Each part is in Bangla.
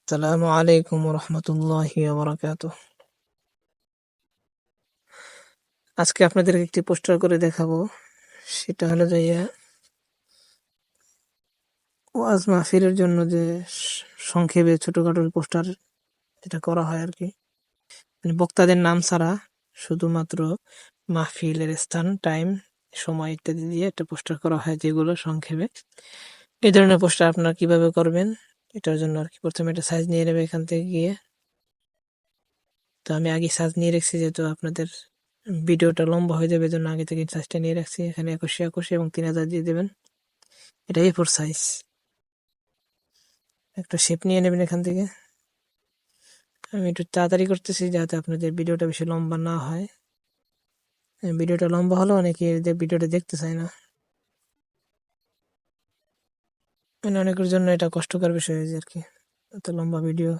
আসসালামু আলাইকুম রহমতুল্লাহি বারাকাতুহ। আজকে আপনাদের একটি পোস্টার করে দেখাবো। সেটা হলো যে ওয়াজ মাহফিলের জন্য যে সংক্ষেপে ছোটখাটো পোস্টার যেটা করা হয় আর কি, মানে বক্তাদের নাম ছাড়া শুধুমাত্র মাহফিলের স্থান, টাইম, সময় ইত্যাদি দিয়ে একটা পোস্টার করা হয়, যেগুলো সংক্ষেপে। এই ধরনের পোস্টার আপনারা কিভাবে করবেন, এটার জন্য আর কি প্রথমে একটা সাইজ নিয়ে নেবে এখান থেকে গিয়ে। তো আমি আগে সাইজ নিয়ে রাখছি, যেহেতু আপনাদের ভিডিওটা লম্বা হয়ে যাবে, জন্য আগে থেকে সাইজটা নিয়ে রাখছি। এখানে 2180 এবং 3000 দিয়ে দেবেন। এটা A4 সাইজ। একটা শেপ নিয়ে নেবেন এখান থেকে। আমি একটু তাড়াতাড়ি করতেছি যাতে আপনাদের ভিডিওটা বেশি লম্বা না হয়। ভিডিওটা লম্বা হলে অনেকে ভিডিওটা দেখতে চায় না, মানে অনেকের জন্য এটা কষ্টকর বিষয় হয়েছে আর কি, এত লম্বা ভিডিও।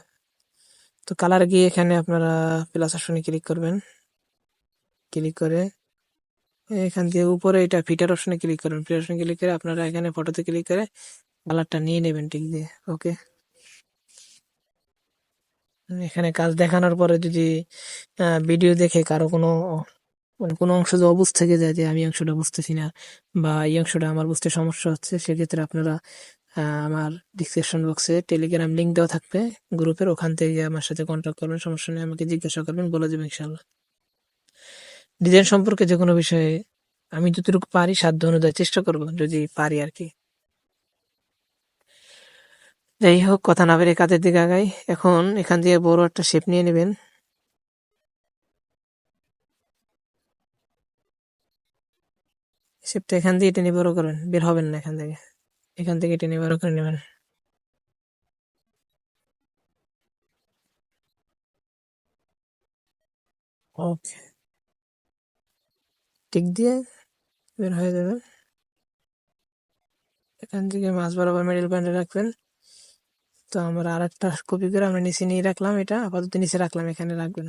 তো কালার গিয়ে এখানে আপনারা প্লাস অপশনে ক্লিক করবেন। ক্লিক করে এখান থেকে উপরে এটা ফিটার অপশনে ক্লিক করবেন। ফিটার অপশনে ক্লিক করে আপনারা এখানে ফটোতে ক্লিক করে কালারটা নিয়ে নেবেন ঠিক দিয়ে। ওকে, এখানে কাজ দেখানোর পরে যদি ভিডিও দেখে কারো কোনো মানে কোনো অংশ যদি অবুঝ থেকে যায়, যে আমি এই অংশটা বুঝতেছি না বা এই অংশটা আমার বুঝতে সমস্যা হচ্ছে, সেক্ষেত্রে আপনারা আমার ডিসক্রিপশন বক্সে টেলিগ্রাম লিঙ্ক দেওয়া থাকবে গ্রুপের, ওখান থেকে আমার সাথে কন্ট্যাক্ট করবেন। সমস্যা নেই, আমাকে জিজ্ঞাসা করবেন, বলে দেবেন ইনশাল্লাহ। ডিজাইন সম্পর্কে যে কোনো বিষয়ে আমি যতটুকু পারি সাধ্য অনুযায়ী চেষ্টা করব, যদি পারি আর কি। যাই হোক, কথা না বেরিয়ে কাজের দিকে আগাই। এখন এখান দিয়ে বড় একটা শেপ নিয়ে নেবেন। শেপটা এখান দিয়ে টেনে বড় করবেন, বের হবেন না এখান থেকে। এখান থেকে টেনে বড় করে নেবেন। ওকে, টিক দিয়ে বের হয়ে যাবে। এখান থেকে মাছ বরাবর মিডল পয়েন্টে রাখবেন। তো আমরা আর একটা কপি করে আমরা নিচে নিয়ে রাখলাম, এটা আপাতত নিচে রাখলাম। এখানে রাখবেন,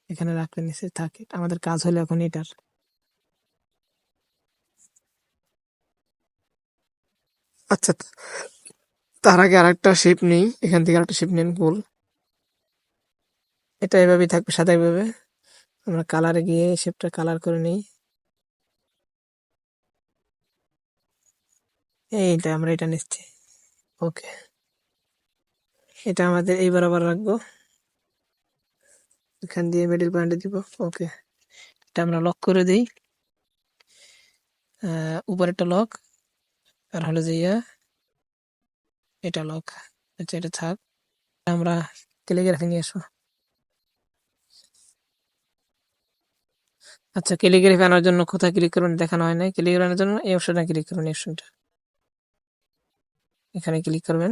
এখানে রাখবেন, নিচে থাকে। আমাদের কাজ হলো এখন এটার। আচ্ছা, তার আগে আরেকটা শেপ নেই, এখান থেকে আরেকটা শেপ নেন গোল। এটা এভাবেই থাকবে, সাদা এভাবে। আমরা কালারে গিয়ে শেপটা কালার করে নিই। এইটা আমরা এটা নিচ্ছি। ওকে, এটা আমাদের এই বরাবর রাখবো, এখান দিয়ে মিডল পয়েন্টে দিব। ওকে, এটা আমরা লক করে দিই। উপরেরটা লক, আর হলো যে এটা লক। আচ্ছা, এটা থাক। আমরা ক্যালিগ্রাফি নিয়ে আসবো। আচ্ছা, ক্যালিগ্রাফি আনার জন্য কোথায় ক্লিক করবেন দেখানো হয় নাই। ক্যালিগ্রাফি আনার জন্য এই অপশনটা ক্লিক করবেন, এই অপশনটা এখানে ক্লিক করবেন।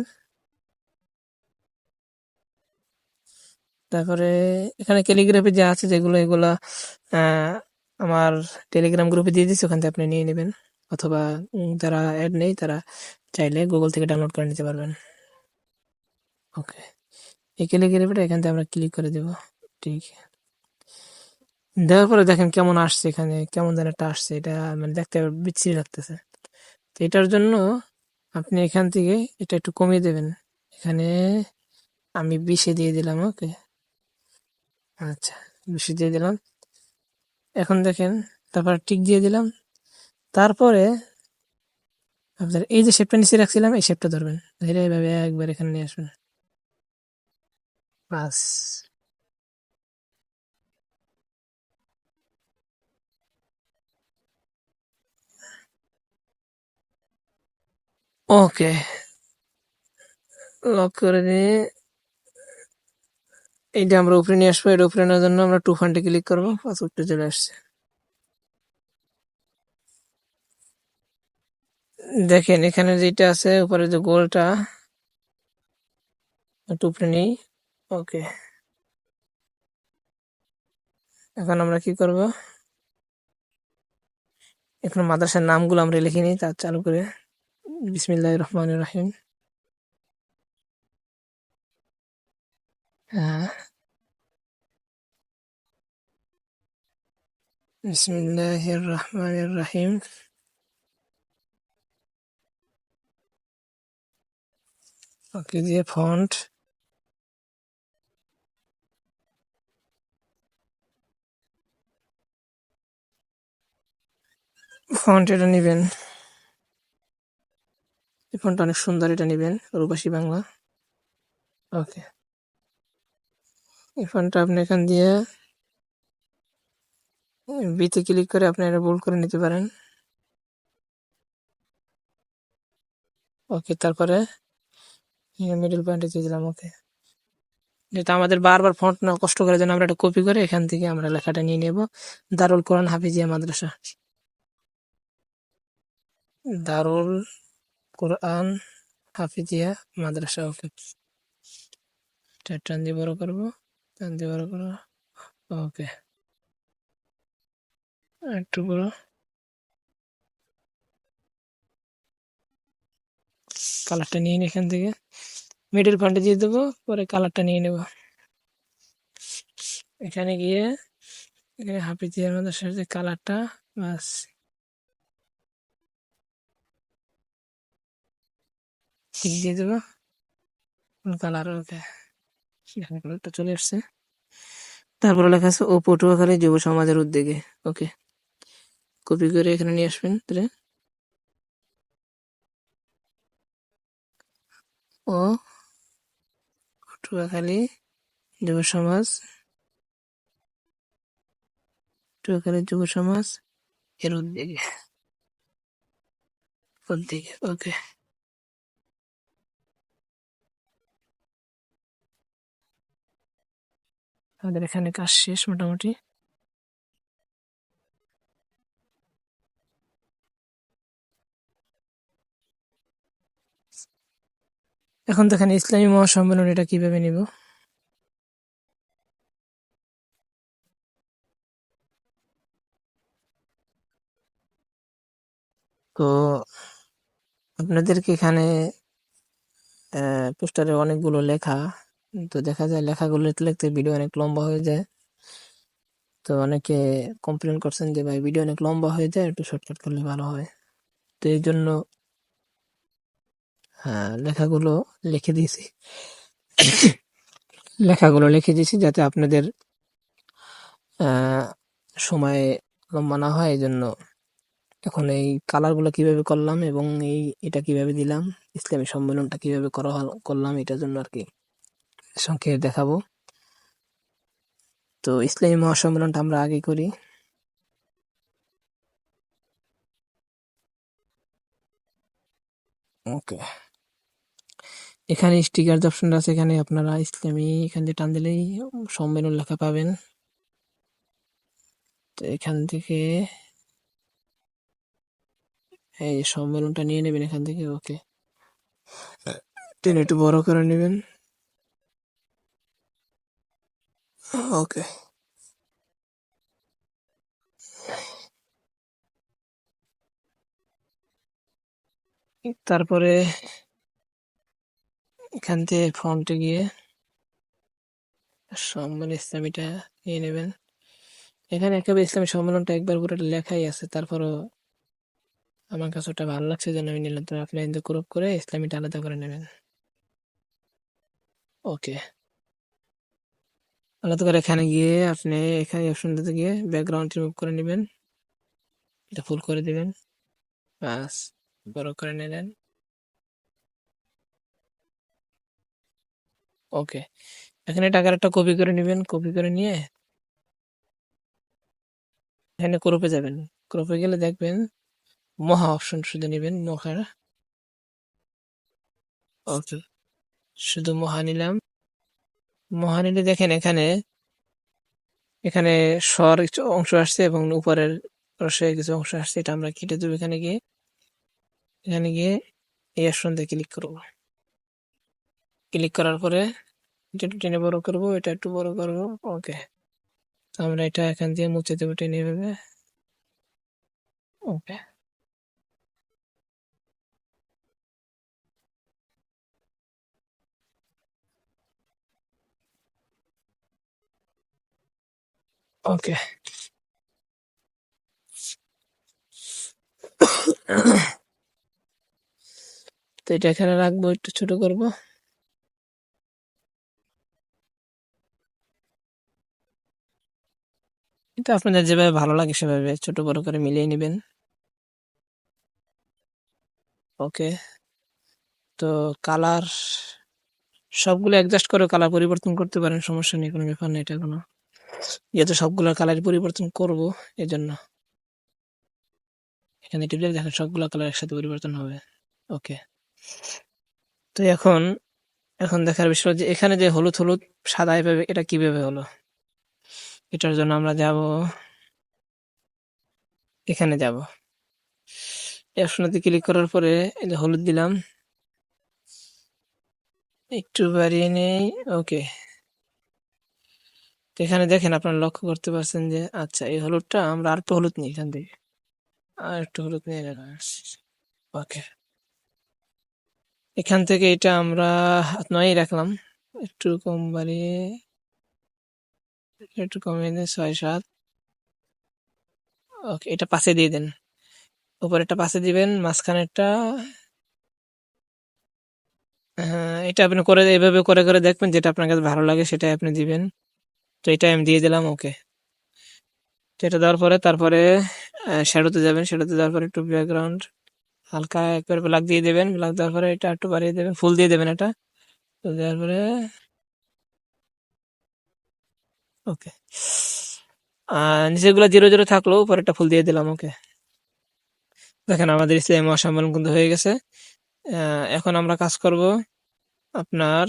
তারপরে এখানে ক্যালিগ্রাফি যা আছে যেগুলো, এগুলা আহ, আমার টেলিগ্রাম গ্রুপে দিয়ে দিচ্ছি, ওখান থেকে আপনি নিয়ে নেবেন। অথবা যারা অ্যাড নেই তারা চাইলে গুগল থেকে ডাউনলোড করে নিতে পারবেন। ওকে, এই ক্যালিগ্রাফিটা এখান থেকে আমরা ক্লিক করে দেব। ঠিক, দেওয়ার পরে দেখেন কেমন আসছে, এখানে কেমন যেন একটা আসছে। এটা মানে দেখতে বিচ্ছিরি লাগতেছে। তো এটার জন্য আপনি এখান থেকে এটা একটু কমিয়ে দেবেন। এখানে আমি 20-এ দিয়ে দিলাম। ওকে, আচ্ছা, 20-এ দিয়ে দিলাম। এখন দেখেন, তারপর টিক দিয়ে দিলাম। তারপরে আপনার এই যে শেপটা নিচে রাখছিলাম, এই শেপটা ধরবেন, ধরে এভাবে একবার এখানে নিয়ে আসবেন। বাস। ওকে, লক করে দিয়ে এইটা আমরা উপরে নিয়ে আসবো। এটা উপরে নেওয়ার জন্য আমরা টু ফান্ডে ক্লিক করবো। পাসওয়ার্ডটা চলে আসছে। দেখেন এখানে যেটা আছে উপরে যে গোলটা, একটু উপরে নেই। ওকে, এখন আমরা কি করব, এখন মাদ্রাসার নামগুলো আমরা লিখে নিই তার চালু করে। বিসমিল্লাহির রহমানির রহিম। হ্যাঁ, বিসমিল্লাহির রহমানির রহিম। ওকে দিয়ে ফন্ট ফন্ট এটা নেবেন, এই ফন্টটা অনেক সুন্দর, এটা নেবেন রূপাসী বাংলা। ওকে, এই ফন্টটা আপনি এখান দিয়ে বিতে ক্লিক করে আপনি এটা বোল্ড করে নিতে পারেন। ওকে, তারপরে মিডল পয়েন্টে দিয়ে দিলাম। ওকে, যেটা আমাদের বারবার ফন্ট না কষ্ট করে যেন আমরা এটা কপি করে এখান থেকে আমরা লেখাটা নিয়ে নেব। দারুল কোরআন হাফিজিয়া মাদ্রাসা, দারুল কোরআন হাফিজিয়া মাদ্রাসা। ওকে, টান দিয়ে বড় করবো, টান দিয়ে বড় করবো। ওকে, একটু বড়, কালারটা নিয়ে নিই এখান থেকে, মিডল পয়েন্টে দিয়ে দেবো, পরে কালারটা নিয়ে নেব। এখানে গিয়ে এখানে হাফিজিয়া মাদ্রাসার যে কালারটা, বাস ঠিক দিয়ে দেবো কালার। ওকে, কালারটা চলে আসছে। তারপরে লেখা আছে ও পটুয়াখালী যুব সমাজের উদ্যোগে। ওকে, কপি করে এখানে নিয়ে আসবেন। ও পটুয়াখালী যুব সমাজ, পটুয়াখালী যুব সমাজ এর উদ্যোগে, উদ্যোগে। ওকে, আমাদের এখানে কাজ শেষ মোটামুটি। এখন দেখেন ইসলামী মহাসম্মেলন এটা কিভাবে নিব। তো আপনাদেরকে এখানে পোস্টারে অনেকগুলো লেখা, তো দেখা যায় লেখাগুলো লিখতে লিখতে ভিডিও অনেক লম্বা হয়ে যায়। তো অনেকে কমপ্লেন করছেন যে ভাই ভিডিও অনেক লম্বা হয়ে যায়, একটু শর্টকাট করলে ভালো হয়। তো এই জন্য লেখাগুলো লিখে দিয়েছি, লেখাগুলো লিখে দিয়েছি যাতে আপনাদের আহ সময় লম্বা না হয়। এই জন্য এখন এই কালার গুলো কিভাবে করলাম এবং এটা কিভাবে দিলাম, ইসলামী সম্মেলনটা কিভাবে করলাম, এটার জন্য আর কি সংক্ষেপে দেখাবো। তো ইসলামী মহাসম্মেলনটা আমরা আগে করি। ওকে, এখানে স্টিকার যে অপশনটা আছে, এখানে আপনারা ইসলামী এখান দিয়ে টান দিলেই সম্মেলন লেখা পাবেন। তো এখান থেকে এই সম্মেলনটা নিয়ে নেবেন এখান থেকে। ওকে, টেনে একটু বড় করে নেবেন। ওকে, তারপরে এখান থেকে ফন্টে গিয়ে সম্মেলন ইসলামীটা নিয়ে নেবেন। এখানে একেবারে ইসলামী সম্মেলনটা একবার পুরো লেখাই আছে, তারপরও আমার কাছে ওটা ভালো লাগছে জন্য আমি নিলাম। তো আপনি কিন্তু ক্রপ করে ইসলামীটা আলাদা করে নেবেন। ওকে, আলাদা করে এখানে গিয়ে আপনি এখানে অপশনটাতে গিয়ে ব্যাকগ্রাউন্ড রিমুভ করে নেবেন, এটা ফুল করে দিবেন, বাস বড় করে নিলেন। ওকে, এখানে টাকার একটা কপি করে নেবেন, কপি করে নিয়ে এখানে ক্রপে যাবেন। ক্রপে গেলে দেখবেন মহা অপশন শুধু নেবেন, মহা। ওকে, শুধু মহা নিলাম। মহা নিলে দেখেন এখানে এখানে স্বর কিছু অংশ আসছে এবং উপরের রসে কিছু অংশ আসছে, এটা আমরা কেটে দেবো। এখানে গিয়ে এই অপশনতে ক্লিক করব। ক্লিক করার পরে এটা একটু টেনে বড় করবো, এটা একটু বড় করবো। ওকে, তো আমরা এটা এখান দিয়ে মুছে দেবো টেনে এভাবে। ওকে, ওকে। তো এটা এখানে রাখবো, একটু ছোট করব। এটা আপনাদের যেভাবে ভালো লাগে সেভাবে ছোট বড় করে মিলিয়ে নেবেন। ওকে। তো কালার সবগুলো অ্যাডজাস্ট করে কালার পরিবর্তন করতে পারেন, সমস্যা নেই, কোনো ব্যাপার নেই এটা কোনো। যেহেতু সবগুলোর কালার পরিবর্তন করব এজন্য এখানে টিপলে দেখেন সবগুলো কালার একসাথে পরিবর্তন হবে। ওকে। তো এখন এখন দেখার বিষয় যে এখানে যে হলুদ হলুদ সাদা এভাবে এটা কিভাবে হলো? এটার জন্য আমরা যাব এখানে যাব। এই অপশনতে ক্লিক করার পরে এই যে হলুদ দিলাম, একটু বাড়িয়ে নেই। ওকে। তো এখানে দেখেন আপনারা লক্ষ্য করতে পারছেন যে আচ্ছা এই হলুদটা আমরা আরেকটু হলুদ নিই এখান থেকে। আর একটু হলুদ নিয়ে নিলাম। ওকে। এখান থেকে এটা আমরা ৯ রাখলাম। একটু কম বাড়িয়ে একটু কমিয়ে দেন ৬-৭। ওকে, এটা ৫-এ দিয়ে দেন। উপরেরটা ৫-এ দিবেন, মাঝখানেরটা এটা আপনি করে এভাবে করে, করে দেখবেন যেটা আপনার কাছে ভালো লাগে সেটাই আপনি দিবেন। তো এটাই আমি দিয়ে দিলাম। ওকে। তো এটা দেওয়ার পরে তারপরে শ্যাডোতে যাবেন। শ্যাডোতে যাওয়ার পরে একটু ব্যাকগ্রাউন্ড হালকা একবার ব্ল্যাক দিয়ে দেবেন। ব্ল্যাক দেওয়ার পরে এটা একটু বাড়িয়ে দেবেন। ফুল দিয়ে দেবেন এটা। ফুল দেওয়ার পরে ওকে। নিচেরগুলো 0-0 থাকলো, উপরেরটা ফুল দিয়ে দিলাম। ওকে। দেখেন আমাদের ইসলামী মহাসম্মেলন কিন্তু হয়ে গেছে। এখন আমরা কাজ করব আপনার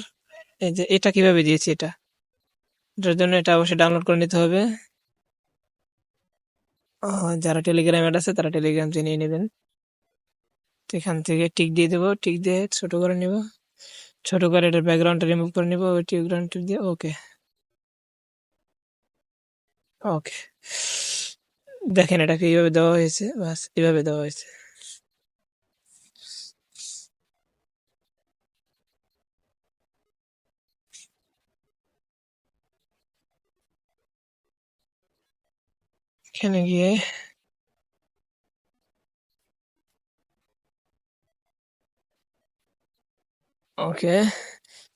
এই যে এটা কিভাবে দিয়েছি এটার জন্য এটা অবশ্যই ডাউনলোড করে নিতে হবে। যারা টেলিগ্রাম অ্যাড আছে তারা টেলিগ্রাম নিয়ে নেবেন। তো এখান থেকে টিক দিয়ে দেবো, টিক দিয়ে ছোট করে নিব, ছোট করে এটার ব্যাকগ্রাউন্ডটা রিমুভ করে নিব ওই টিক দিয়ে। ওকে। ওকে। দেখেন এটাকে এইভাবে দেওয়া হয়েছে, বাস এইভাবে দেওয়া হয়েছে। এখানে গিয়ে ওকে,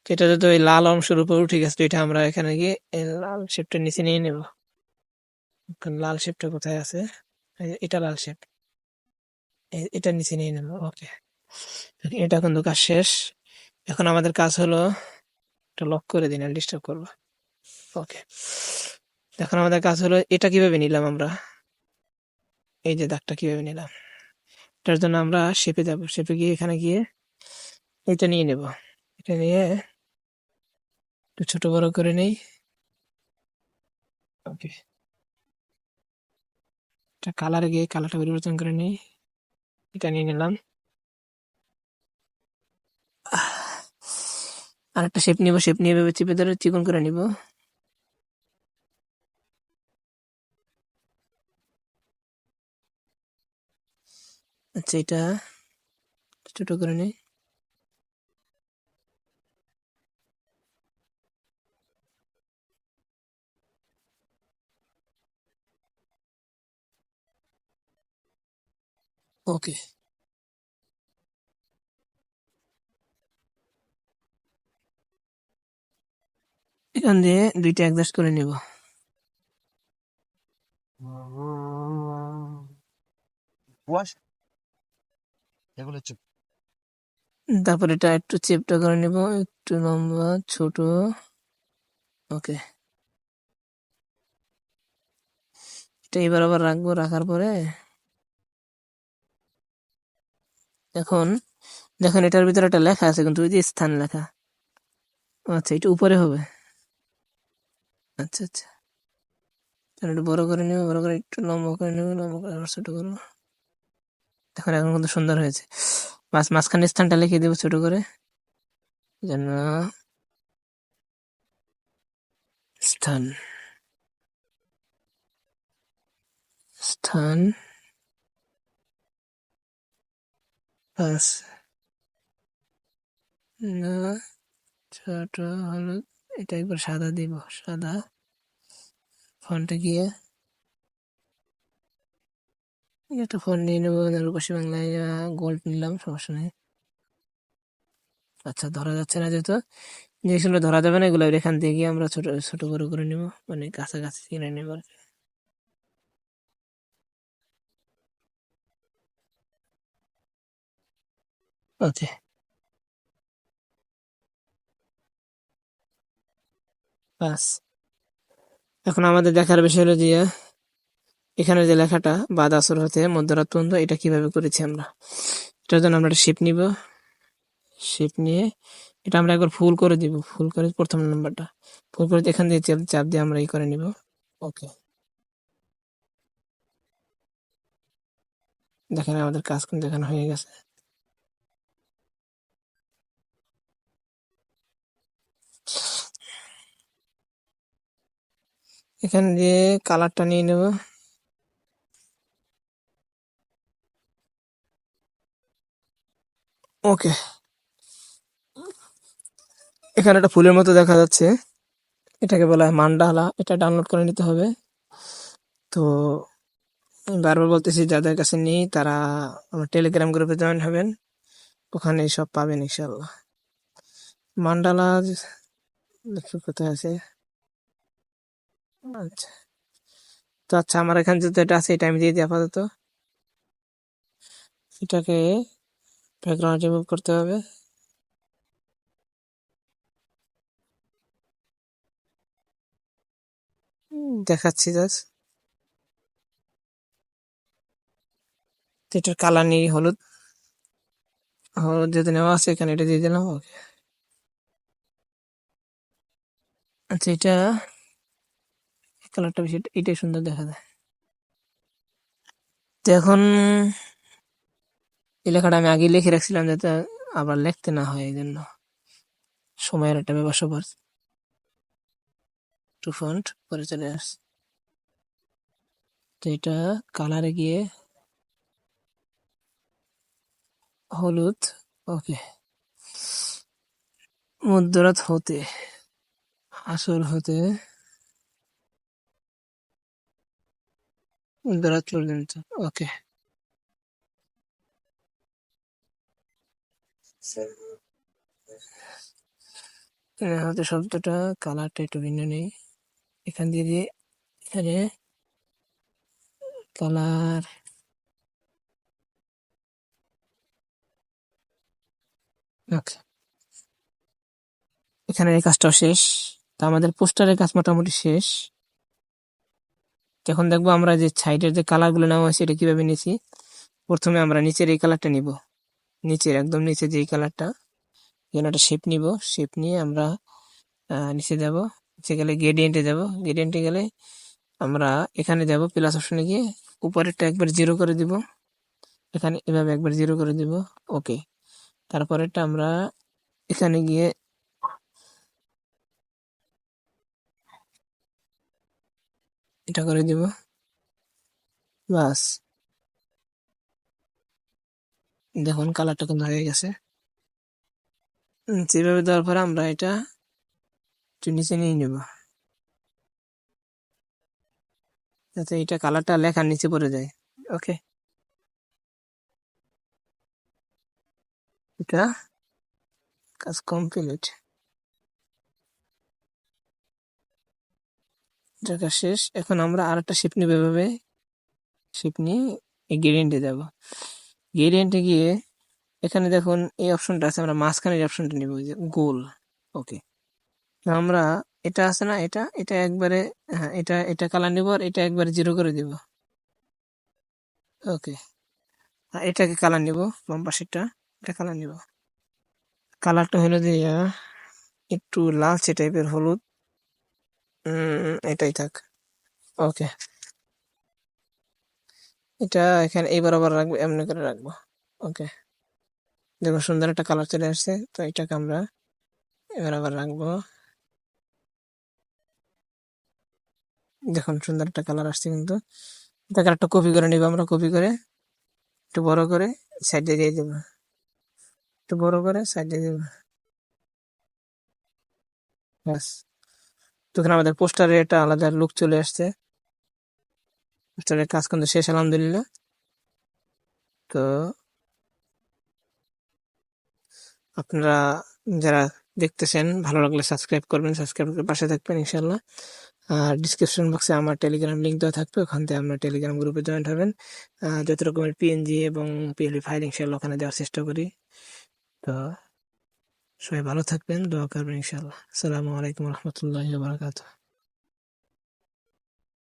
এটা যদি ওই লাল অংশের উপর উঠে গেছে, এটা আমরা এখানে গিয়ে এই লাল শেপটা নিচে নিয়ে নেব। লাল শেপটা কোথায় আছে? এটা লাল শেপ, এটা নিচে নিয়ে নেব। ওকে। এটা কিন্তু কাজ শেষ। এখন আমাদের কাজ হলো এটা লক করে দিন, ডিস্টার্ব করবো। ওকে। এখন আমাদের কাজ হলো এটা কিভাবে নিলাম আমরা, এই যে দাগটা কিভাবে নিলাম, এটার জন্য আমরা শেপে যাব। শেপে গিয়ে এখানে গিয়ে এটা নিয়ে নেব। এটা নিয়ে একটু ছোট বড় করে নেই। ওকে। এটা কালারে গিয়ে কালারটা পরিবর্তন করে নেই। এটা নিয়ে নিলাম। আর একটা শেপ নিব, শেপ নিয়ে এভাবে চেপে ধরে চিকন করে নিব। আচ্ছা, এটা ছোট করে নেই। ওকে। এখান দিয়ে দুইটা অ্যাডজাস্ট করে নিব। তারপর এটা একটু চেপটা করে নিব, একটু লম্বা ছোট। ওকে। এটা এবার আবার রাখবো, রাখার পরে এখন দেখেন এটার ভিতরে একটা লেখা আছে কিন্তু ওই যে স্থান লেখা। আচ্ছা, এটা উপরে হবে। আচ্ছা আচ্ছা, তাহলে একটু বড় করে নেবো, বড় করে একটু লম্বা করে নেবো, লম্বা করে আবার ছোট করবো। দেখুন এখন কিন্তু সুন্দর হয়েছে। মাঝখানে স্থানটা লিখে দেবো ছোট করে, যেন স্থান স্থান প্লাস না ছোট হলুদ। এটা একবার সাদা দিব, সাদা ফন্টে গিয়ে একটা ফন্ট নিয়ে নেবো। রূপসী বাংলায় গোল্ড নিলাম, সমস্যা নেই। আচ্ছা, ধরা যাচ্ছে না যেহেতু, জিনিসগুলো ধরা যাবে না, এগুলো এখান থেকে গিয়ে আমরা ছোট ছোট করে নিবো, মানে কাছাকাছি কিনে নেবো আর কি। ওকে, বাস। এখন আমাদের দেখার বিষয় হলো যে এখানে যে লেখাটা বাদ আসর হতে মধ্যরাত পর্যন্ত এটা কিভাবে করেছি আমরা। এটার জন্য আমরা একটা শেপ নিব। শেপ নিয়ে এটা আমরা একবার ফুল করে দিব। ফুল করে প্রথম নাম্বারটা ফুল করে এখান দিয়ে চাপ চাপ দিয়ে আমরা করে নিব। ওকে, দেখেন আমাদের কাজ কিন্তু এখানে হয়ে গেছে। এখান দিয়ে কালারটা নিয়ে নেব। ওকে, এখানে একটা ফুলের মতো দেখা যাচ্ছে, এটাকে বলা হয় মান্ডালা। এটা ডাউনলোড করে নিতে হবে। তো আমি বারবার বলতেছি যাদের কাছে নেই তারা আমার টেলিগ্রাম গ্রুপে জয়েন হবেন, ওখানে সব পাবেন ইনশাল্লাহ। মান্ডালা দেখি কোথায় আছে। আচ্ছা, তো আচ্ছা আমার এখানে যেহেতু এটা আছে এটা আমি দিয়ে দিই আপাতত। এটাকে ব্যাকগ্রাউন্ড রিমুভ করতে হবে। দেখাচ্ছি জাস্ট। এটার কালার নিয়ে হলুদ। হলুদ যেহেতু নেওয়া আছে এখানে এটা দিয়ে দিলাম। ওকে, আচ্ছা এটা কালারটা বেশি, এটাই সুন্দর দেখা যায়। তো এখন এই লেখাটা আমি আগে লিখে রাখছিলাম যাতে আবার লিখতে না হয়, এই জন্য সময়ের একটা ব্যাপার স্যাপার। টু ফন্ট পরে চলে আসছে। তো এটা কালারে গিয়ে হলুদ। ওকে, মধ্যরাত হতে আসর হতে মধ্যরাত পর্যন্ত। ওকে, হতে শব্দটা কালারটা একটু ভিন্ন নেই। এখান দিয়ে দিয়ে এখানে কালার। ওকে, এখানে এই কাজটাও শেষ। তো আমাদের পোস্টারের কাজ মোটামুটি শেষ। এখন দেখবো আমরা যে সাইডের যে কালার গুলো নেওয়া হয়েছে এটা কিভাবে নিয়েছি। প্রথমে আমরা নিচের এই কালারটা নিব, নিচের একদম নিচে যে কালারটা, এখানে একটা শেপ নিব। শেপ নিয়ে আমরা নিচে যাব। নিচে গেলে গ্রেডিয়েন্টে যাব। গ্রেডিয়েন্টে গেলে আমরা এখানে যাব প্লাস অপশনে গিয়ে উপরেরটা একবার জিরো করে দিব। এখানে এভাবে একবার জিরো করে দিব। ওকে, তারপরেরটা আমরা এখানে গিয়ে এটা করে দিব। বাস, দেখুন কালারটা কিন্তু হয়ে গেছে। যেভাবে দেওয়ার পরে আমরা এটা একটু নিচে নিয়ে নেব যাতে এটা কালারটা লেখার নিচে পড়ে যায়। ওকে, এটা কাজ কমপ্লিট। এটা কাজ শেষ। এখন আমরা আর একটা শেপ নিব। এভাবে শেপ নিয়ে এই গ্রেডিয়েন্টে যাব। গ্রেডিয়েন্টে গিয়ে এখানে দেখুন এই অপশনটা আছে, আমরা মাঝখানের অপশনটা নিব, ওই যে গোল। ওকে, তো আমরা এটা আছে না, এটা এটা একবারে, হ্যাঁ এটা এটা কালার নিব আর এটা একবারে জিরো করে দিব। ওকে, আর এটাকে কালার নিব, বাম পাশেরটা এটা কালার নিব। কালারটা হলো যে একটু লালচে টাইপের, হলুদ। এটাই থাক। ওকে, এটা এখানে এই বরাবর রাখবো, এমনি করে রাখবো। ওকে, দেখো সুন্দর একটা কালার চলে আসছে। তো এটাকে আমরা এবার আবার রাখবো। দেখুন সুন্দর একটা কালার আসছে কিন্তু। এটাকে একটা কপি করে নিব আমরা। কপি করে একটু বড় করে সাইডে দিয়ে দেবো। একটু বড় করে সাইডে দেবো। ব্যাস, তখন আমাদের পোস্টারে একটা আলাদা লুক চলে আসছে। পোস্টারের কাজ কিন্তু শেষ আলহামদুলিল্লাহ। তো আপনারা যারা দেখতেছেন ভালো লাগলে সাবস্ক্রাইব করবেন, সাবস্ক্রাইব করে পাশে থাকবেন ইনশাল্লাহ। আর ডিসক্রিপশন বক্সে আমার টেলিগ্রাম লিঙ্ক দেওয়া থাকবে, ওখান থেকে আপনার টেলিগ্রাম গ্রুপে জয়েন হবেন। যত রকমের পিএনজি এবং পিএলই ফাইল ইনশাল্লাহ ওখানে দেওয়ার চেষ্টা করি। তো সবাই ভালো থাকবেন, দোয়া করবেন ইনশাআল্লাহ। আসসালামু আলাইকুম রহমতুল্লাহি ওয়া বারাকাতুহু।